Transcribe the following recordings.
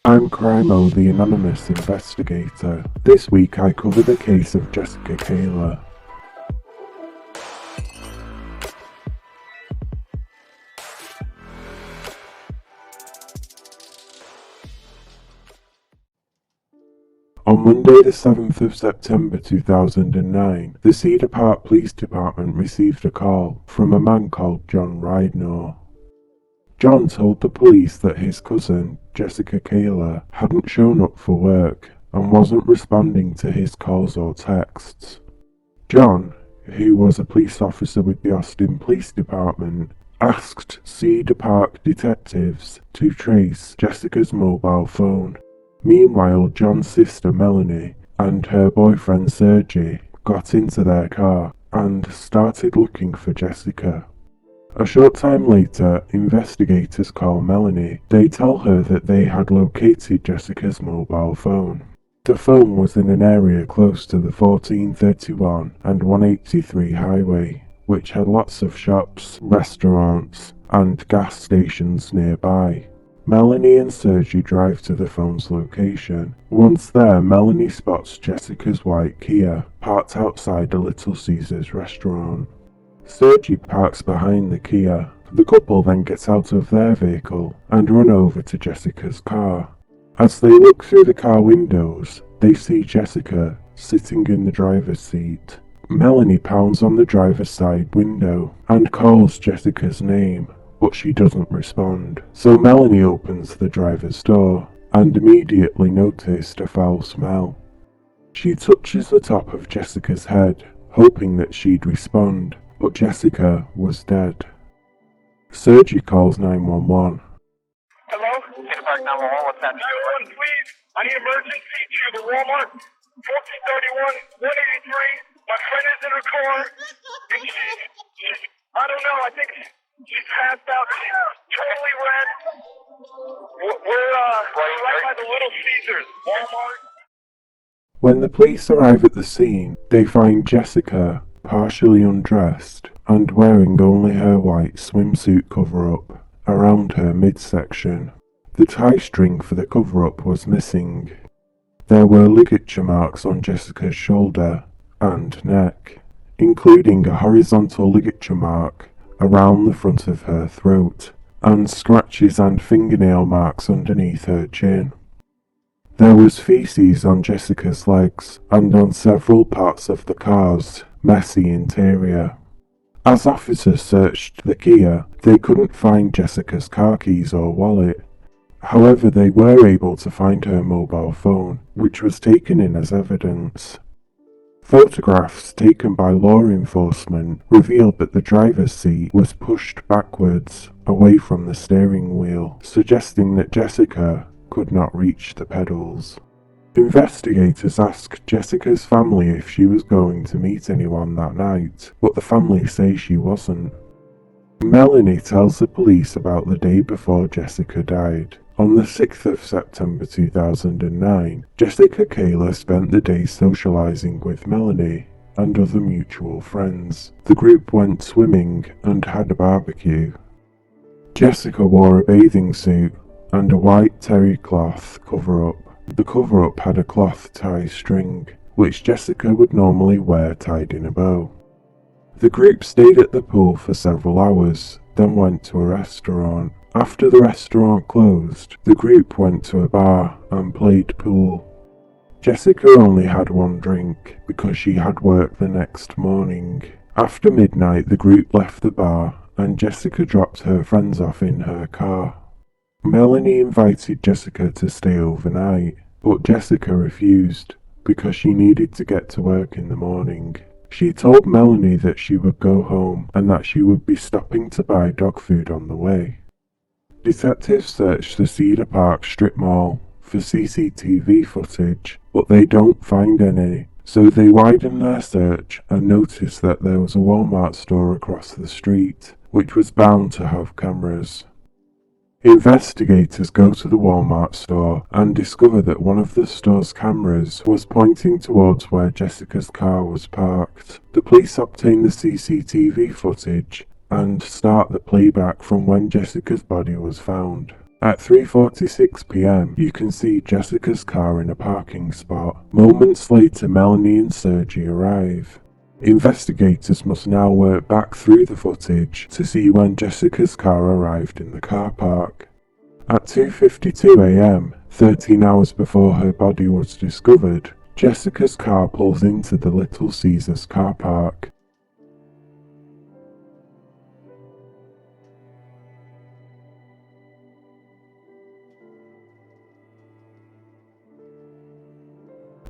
I'm Crimo, the anonymous investigator. This week I cover the case of Jessika Kalaher. On Monday the 7th of September 2009, the Cedar Park Police Department received a call from a man called John Rydnor. John told the police that his cousin, Jessika Kalaher, hadn't shown up for work and wasn't responding to his calls or texts. John, who was a police officer with the Austin Police Department, asked Cedar Park detectives to trace Jessica's mobile phone. Meanwhile, John's sister Melanie and her boyfriend Sergey got into their car and started looking for Jessika. A short time later, investigators call Melanie. They tell her that they had located Jessica's mobile phone. The phone was in an area close to the 1431 and 183 highway, which had lots of shops, restaurants, and gas stations nearby. Melanie and Sergey drive to the phone's location. Once there, Melanie spots Jessica's white Kia, parked outside a Little Caesars restaurant. Sergey parks behind the Kia. The couple then get out of their vehicle and run over to Jessica's car. As they look through the car windows, they see Jessika sitting in the driver's seat. Melanie pounds on the driver's side window and calls Jessica's name, but she doesn't respond. So Melanie opens the driver's door and immediately noticed a foul smell. She touches the top of Jessica's head, hoping that she'd respond, but Jessika was dead. Sergey calls 911. Hello? Cedar Park 911, what's happening? 911, please. I need emergency to the Walmart, 1431, 183. My friend is in her car, and I don't know, I think she's passed out. She's totally red. We're right by the Little Caesars, Walmart. When the police arrive at the scene, they find Jessika partially undressed and wearing only her white swimsuit cover-up around her midsection. The tie string for the cover-up was missing. There were ligature marks on Jessika's shoulder and neck, including a horizontal ligature mark around the front of her throat, and scratches and fingernail marks underneath her chin. There was feces on Jessika's legs and on several parts of the car's messy interior. As officers searched the Kia, they couldn't find Jessika's car keys or wallet. However, they were able to find her mobile phone, which was taken in as evidence. Photographs taken by law enforcement revealed that the driver's seat was pushed backwards, away from the steering wheel, suggesting that Jessika could not reach the pedals. Investigators asked Jessika's family if she was going to meet anyone that night, but the family say she wasn't. Melanie tells the police about the day before Jessika died. On the 6th of September 2009, Jessika Kalaher spent the day socializing with Melanie and other mutual friends. The group went swimming and had a barbecue. Jessika wore a bathing suit and a white terry cloth cover-up. The cover-up had a cloth tie string, which Jessika would normally wear tied in a bow. The group stayed at the pool for several hours, then went to a restaurant. After the restaurant closed, the group went to a bar and played pool. Jessika only had one drink because she had work the next morning. After midnight, the group left the bar and Jessika dropped her friends off in her car. Melanie invited Jessika to stay overnight, but Jessika refused because she needed to get to work in the morning. She told Melanie that she would go home and that she would be stopping to buy dog food on the way. Detectives searched the Cedar Park strip mall for CCTV footage, but they don't find any, so they widen their search and notice that there was a Walmart store across the street, which was bound to have cameras. Investigators go to the Walmart store and discover that one of the store's cameras was pointing towards where Jessika's car was parked. The police obtain the CCTV footage and start the playback from when Jessika's body was found. At 3:46 p.m, you can see Jessica's car in a parking spot. Moments later, Melanie and Sergi arrive. Investigators must now work back through the footage to see when Jessica's car arrived in the car park. At 2:52 a.m, 13 hours before her body was discovered, Jessica's car pulls into the Little Caesars car park.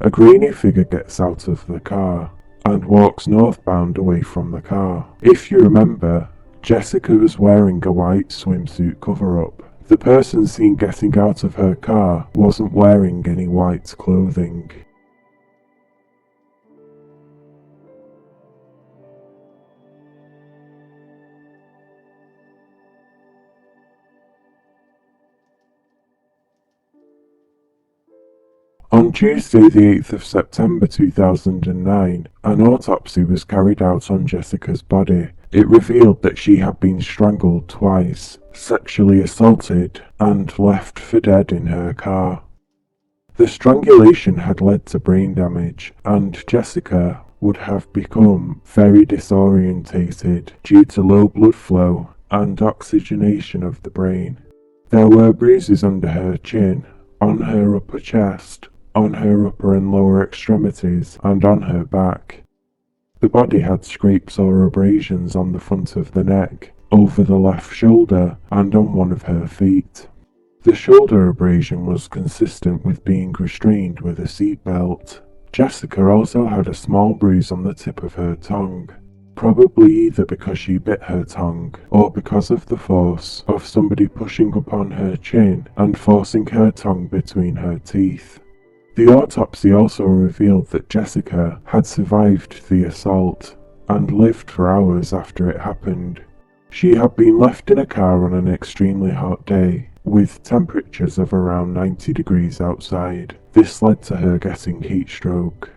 A grainy figure gets out of the car and walks northbound away from the car. If you remember, Jessica was wearing a white swimsuit cover-up. The person seen getting out of her car wasn't wearing any white clothing. On Tuesday the 8th of September 2009, an autopsy was carried out on Jessica's body. It revealed that she had been strangled twice, sexually assaulted, and left for dead in her car. The strangulation had led to brain damage, and Jessica would have become very disorientated due to low blood flow and oxygenation of the brain. There were bruises under her chin, on her upper chest, on her upper and lower extremities, and on her back. The body had scrapes or abrasions on the front of the neck, over the left shoulder, and on one of her feet. The shoulder abrasion was consistent with being restrained with a seatbelt. Jessica also had a small bruise on the tip of her tongue, probably either because she bit her tongue or because of the force of somebody pushing upon her chin and forcing her tongue between her teeth. The autopsy also revealed that Jessica had survived the assault and lived for hours after it happened. She had been left in a car on an extremely hot day, with temperatures of around 90 degrees outside. This led to her getting heat stroke.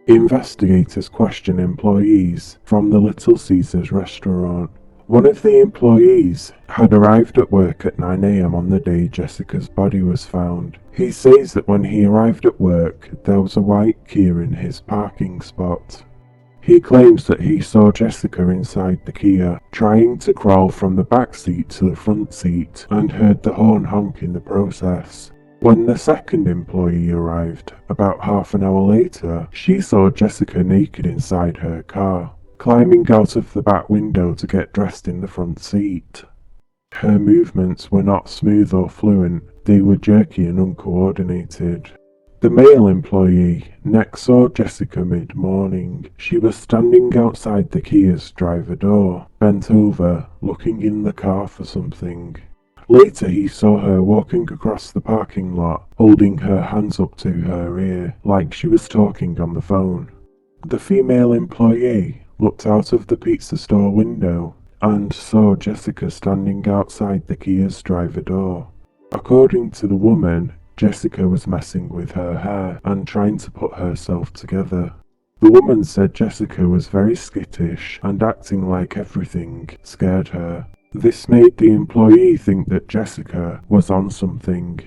Investigators question employees from the Little Caesars restaurant. One of the employees had arrived at work at 9 a.m. on the day Jessica's body was found. He says that when he arrived at work, there was a white Kia in his parking spot. He claims that he saw Jessica inside the Kia, trying to crawl from the back seat to the front seat, and heard the horn honk in the process. When the second employee arrived, about half an hour later, she saw Jessica naked inside her car, climbing out of the back window to get dressed in the front seat. Her movements were not smooth or fluent, they were jerky and uncoordinated. The male employee next saw Jessica mid-morning. She was standing outside the Kia's driver door, bent over, looking in the car for something. Later he saw her walking across the parking lot, holding her hands up to her ear, like she was talking on the phone. The female employee looked out of the pizza store window and saw Jessica standing outside the Kia's driver door. According to the woman, Jessica was messing with her hair and trying to put herself together. The woman said Jessica was very skittish and acting like everything scared her. This made the employee think that Jessica was on something.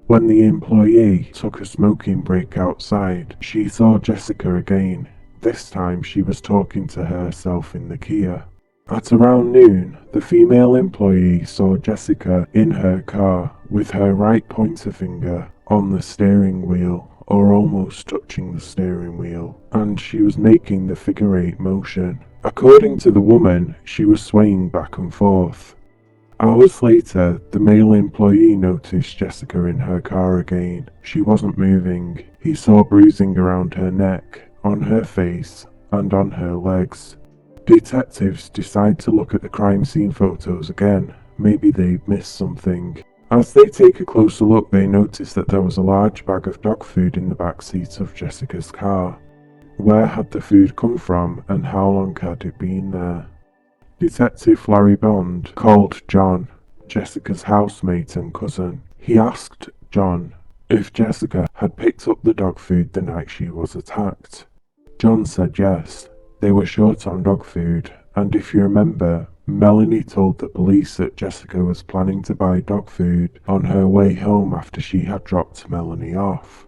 When the employee took a smoking break outside, she saw Jessica again. This time she was talking to herself in the Kia. At around noon, the female employee saw Jessica in her car with her right pointer finger on the steering wheel, or almost touching the steering wheel, and she was making the figure 8 motion. According to the woman, she was swaying back and forth. Hours later, the male employee noticed Jessica in her car again. She wasn't moving. He saw bruising around her neck, on her face, and on her legs. Detectives decide to look at the crime scene photos again. Maybe they missed something. As they take a closer look, they notice that there was a large bag of dog food in the back seat of Jessica's car. Where had the food come from, and how long had it been there? Detective Larry Bond called John, Jessica's housemate and cousin. He asked John if Jessica had picked up the dog food the night she was attacked. John said yes. They were short on dog food, And if you remember, Melanie told the police that Jessika was planning to buy dog food on her way home after she had dropped Melanie off.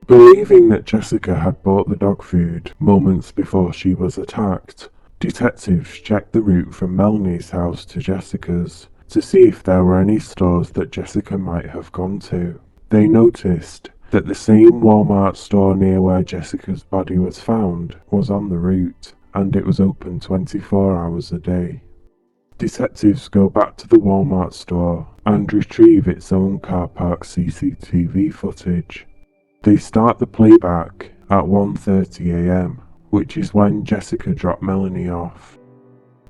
Believing that Jessika had bought the dog food moments before she was attacked, detectives checked the route from Melanie's house to Jessica's to see if there were any stores that Jessika might have gone to. They noticed that the same Walmart store near where Jessica's body was found was on the route, and it was open 24 hours a day. Detectives go back to the Walmart store and retrieve its own car park CCTV footage. They start the playback at 1:30 a.m, which is when Jessika dropped Melanie off.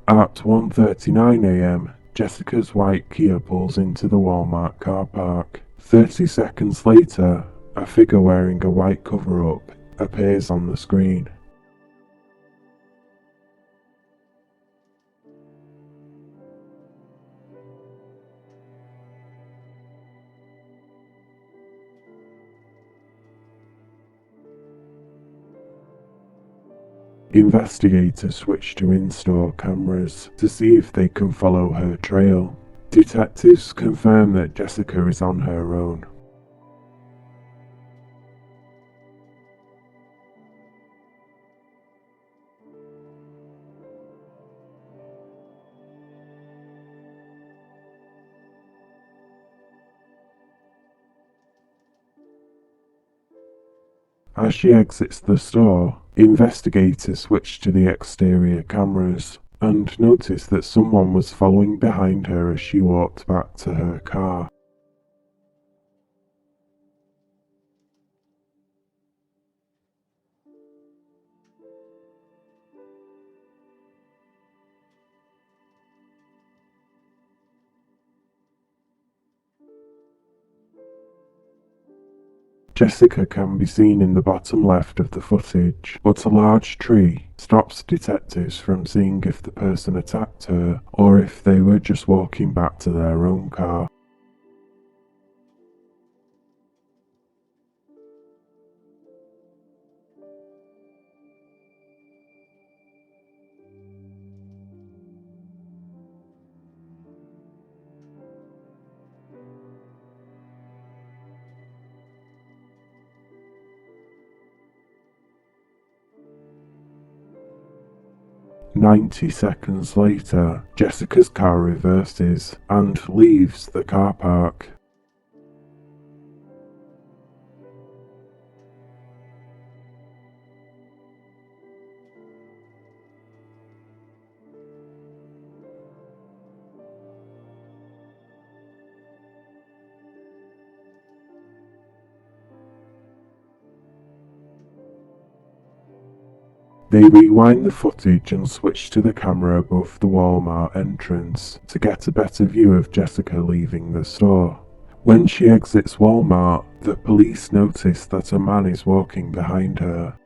At 1:39 a.m, Jessica's white Kia pulls into the Walmart car park. 30 seconds later, a figure wearing a white cover-up appears on the screen. Investigators switch to in-store cameras to see if they can follow her trail. Detectives confirm that Jessika is on her own. As she exits the store, investigators switch to the exterior cameras and notice that someone was following behind her as she walked back to her car. Jessika can be seen in the bottom left of the footage, but a large tree stops detectives from seeing if the person attacked her or if they were just walking back to their own car. "90 seconds later, Jessica's car reverses and leaves the car park. They rewind the footage and switch to the camera above the Walmart entrance to get a better view of Jessika leaving the store. When she exits Walmart, the police notice that a man is walking behind her.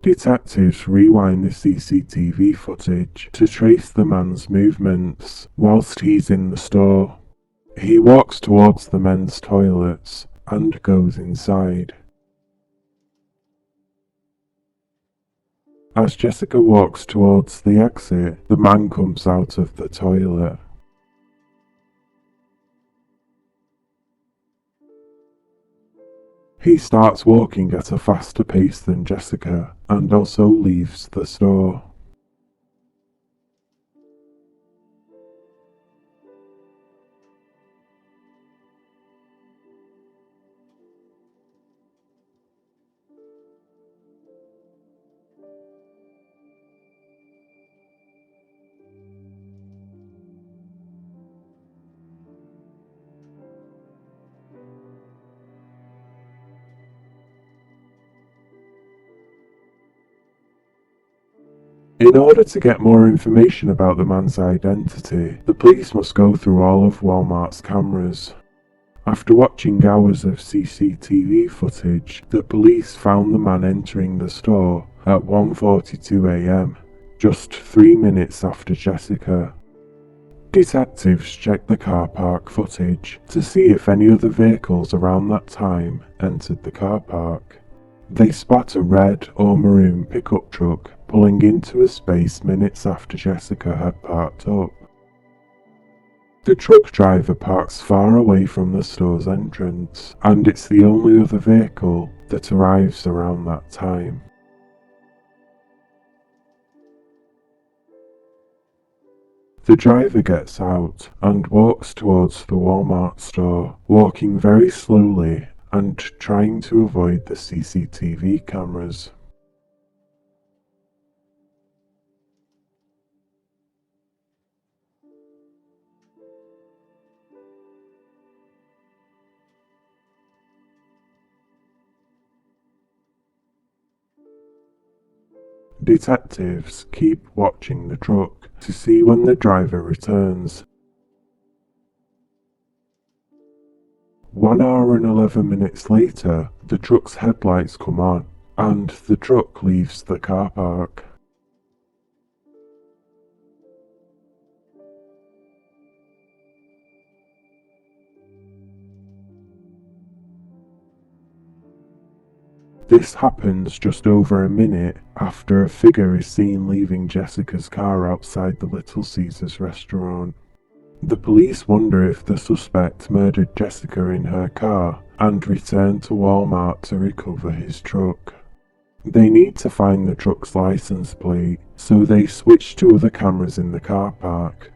Detectives rewind the CCTV footage to trace the man's movements whilst he's in the store. He walks towards the men's toilets and goes inside. As Jessika walks towards the exit, the man comes out of the toilet. He starts walking at a faster pace than Jessika and also leaves the store. In order to get more information about the man's identity, the police must go through all of Walmart's cameras. After watching hours of CCTV footage, the police found the man entering the store at 1:42 a.m, just 3 minutes after Jessika. Detectives checked the car park footage to see if any other vehicles around that time entered the car park. They spot a red or maroon pickup truck pulling into a space minutes after Jessika had parked up. The truck driver parks far away from the store's entrance, and it's the only other vehicle that arrives around that time. The driver gets out and walks towards the Walmart store, walking very slowly and trying to avoid the CCTV cameras. Detectives keep watching the truck to see when the driver returns. 1 hour and 11 minutes later, the truck's headlights come on, and the truck leaves the car park. This happens just over a minute after a figure is seen leaving Jessika's car outside the Little Caesars restaurant. The police wonder if the suspect murdered Jessika in her car and returned to Walmart to recover his truck. They need to find the truck's license plate, so they switch to other cameras in the car park.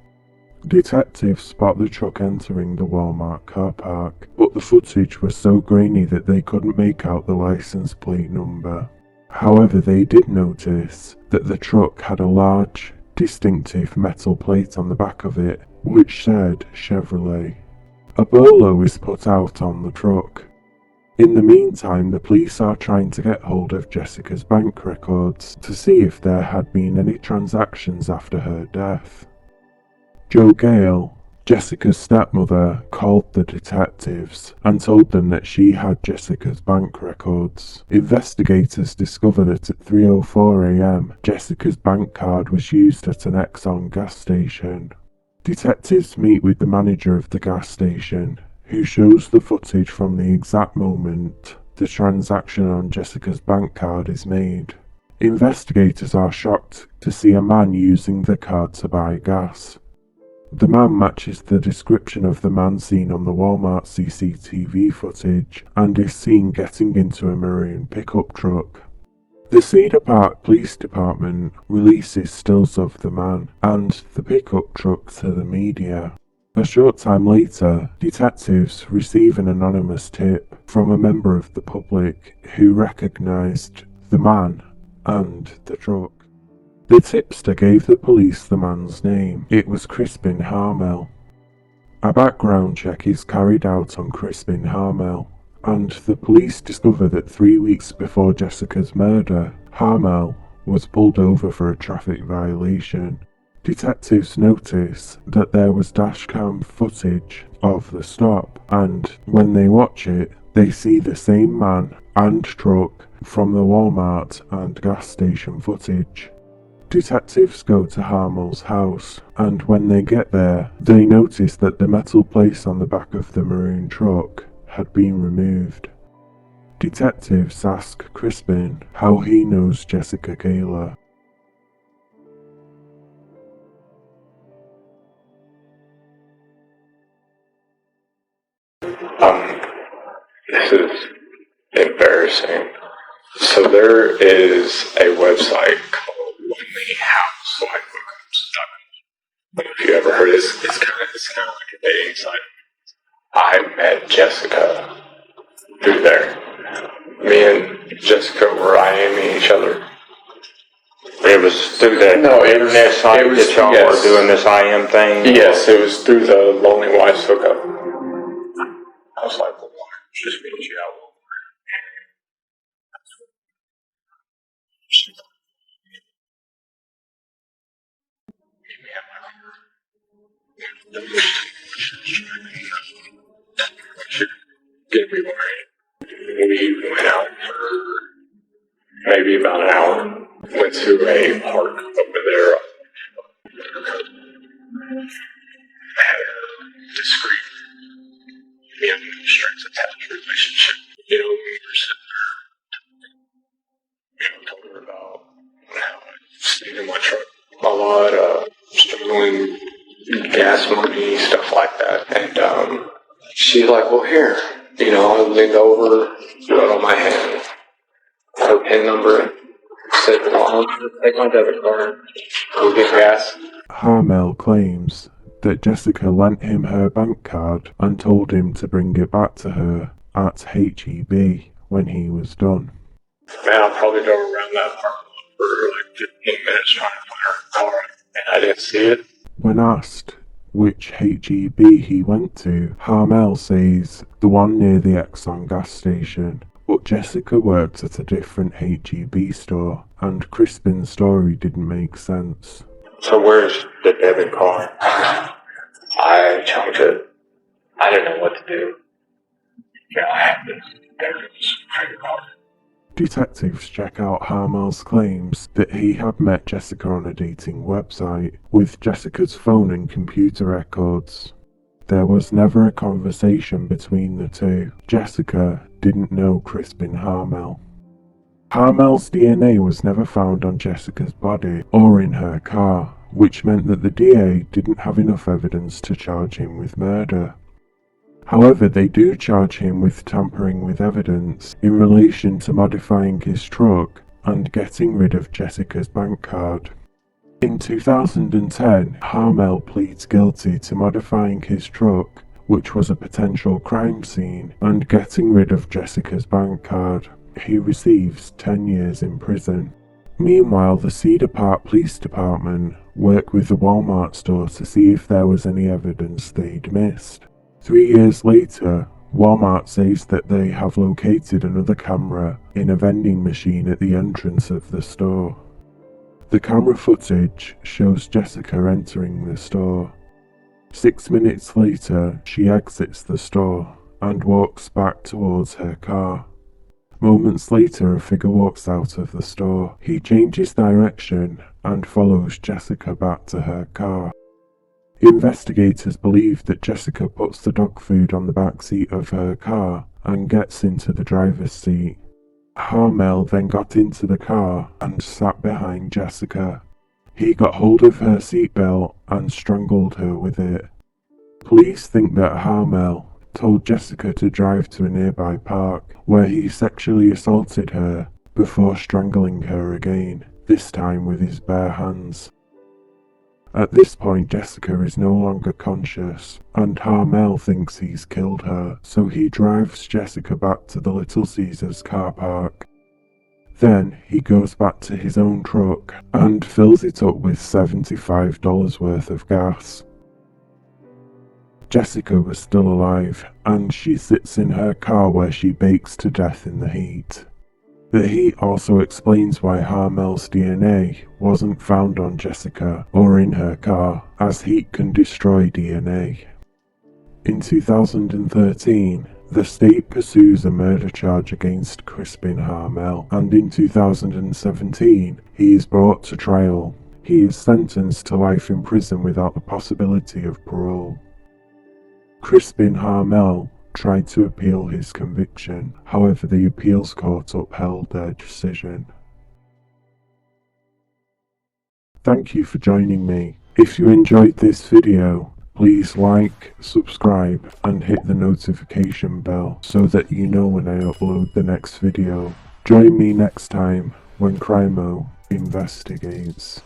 Detectives spot the truck entering the Walmart car park, but the footage was so grainy that they couldn't make out the license plate number. However, they did notice that the truck had a large, distinctive metal plate on the back of it, which said Chevrolet. A bolo is put out on the truck. In the meantime, the police are trying to get hold of Jessika's bank records to see if there had been any transactions after her death. Jo Gale, Jessika's stepmother, called the detectives and told them that she had Jessika's bank records. Investigators discover that at 3:04 a.m., Jessika's bank card was used at an Exxon gas station. Detectives meet with the manager of the gas station, who shows the footage from the exact moment the transaction on Jessika's bank card is made. Investigators are shocked to see a man using the card to buy gas. The man matches the description of the man seen on the Walmart CCTV footage and is seen getting into a maroon pickup truck. The Cedar Park Police Department releases stills of the man and the pickup truck to the media. A short time later, detectives receive an anonymous tip from a member of the public who recognized the man and the truck. The tipster gave the police the man's name. It was Crispin Harmel. A background check is carried out on Crispin Harmel, and the police discover that 3 weeks before Jessika's murder, Harmel was pulled over for a traffic violation. Detectives notice that there was dashcam footage of the stop, and when they watch it, they see the same man and truck from the Walmart and gas station footage. Detectives go to Harmel's house, and when they get there, they notice that the metal plate on the back of the maroon truck had been removed. Detectives ask Crispin how he knows Jessika Kalaher. This is embarrassing. So there is a website called LonelyHouseWifeHookups.com. If you ever heard this, it's kind of like a dating site. I met Jessika through there. Me and Jessika were IMing each other. It was through the internet site that y'all were doing this IM thing? Yes, it was through the Lonely Wives hookup. I was like, well, why don't you just meet you out? Get me worried. We went out for maybe about an hour. Went to a park over there. Had a discreet strings attached relationship. You know, we were sitting stayed in my truck a lot, struggling, gas money, stuff like that. And she's like, well, here. You know, I leaned over, wrote on my hand, her PIN number, said, well, I'm going to take my debit card, go get gas. Harmel claims that Jessika lent him her bank card and told him to bring it back to her at HEB when he was done. Man, I probably drove around that parking lot for like 15 minutes trying to find her car, and I didn't see it. When asked which HEB he went to, Harmel says the one near the Exxon gas station, but Jessika worked at a different HEB store, and Crispin's story didn't make sense. So where's the debit card? I chunked it. I didn't know what to do. Yeah, I had this credit card. Detectives check out Harmel's claims that he had met Jessika on a dating website, with Jessica's phone and computer records. There was never a conversation between the two. Jessika didn't know Crispin Harmel. Harmel's DNA was never found on Jessica's body or in her car, which meant that the DA didn't have enough evidence to charge him with murder. However, they do charge him with tampering with evidence in relation to modifying his truck and getting rid of Jessica's bank card. In 2010, Harmel pleads guilty to modifying his truck, which was a potential crime scene, and getting rid of Jessica's bank card. He receives 10 years in prison. Meanwhile, the Cedar Park Police Department work with the Walmart store to see if there was any evidence they'd missed. 3 years later, Walmart says that they have located another camera in a vending machine at the entrance of the store. The camera footage shows Jessika entering the store. 6 minutes later, she exits the store and walks back towards her car. Moments later, a figure walks out of the store. He changes direction and follows Jessika back to her car. Investigators believe that Jessika puts the dog food on the back seat of her car and gets into the driver's seat. Harmel then got into the car and sat behind Jessika. He got hold of her seatbelt and strangled her with it. Police think that Harmel told Jessika to drive to a nearby park, where he sexually assaulted her before strangling her again, this time with his bare hands. At this point, Jessika is no longer conscious, and Harmel thinks he's killed her, so he drives Jessika back to the Little Caesars car park. Then he goes back to his own truck and fills it up with $75 worth of gas. Jessika was still alive, and she sits in her car where she bakes to death in the heat. The heat also explains why Harmel's DNA wasn't found on Jessika or in her car, as heat can destroy DNA. In 2013, the state pursues a murder charge against Crispin Harmel, and in 2017, he is brought to trial. He is sentenced to life in prison without the possibility of parole. Crispin Harmel tried to appeal his conviction, however the appeals court upheld their decision. Thank you for joining me. If you enjoyed this video, please like, subscribe and hit the notification bell so that you know when I upload the next video. Join me next time when Crimo investigates.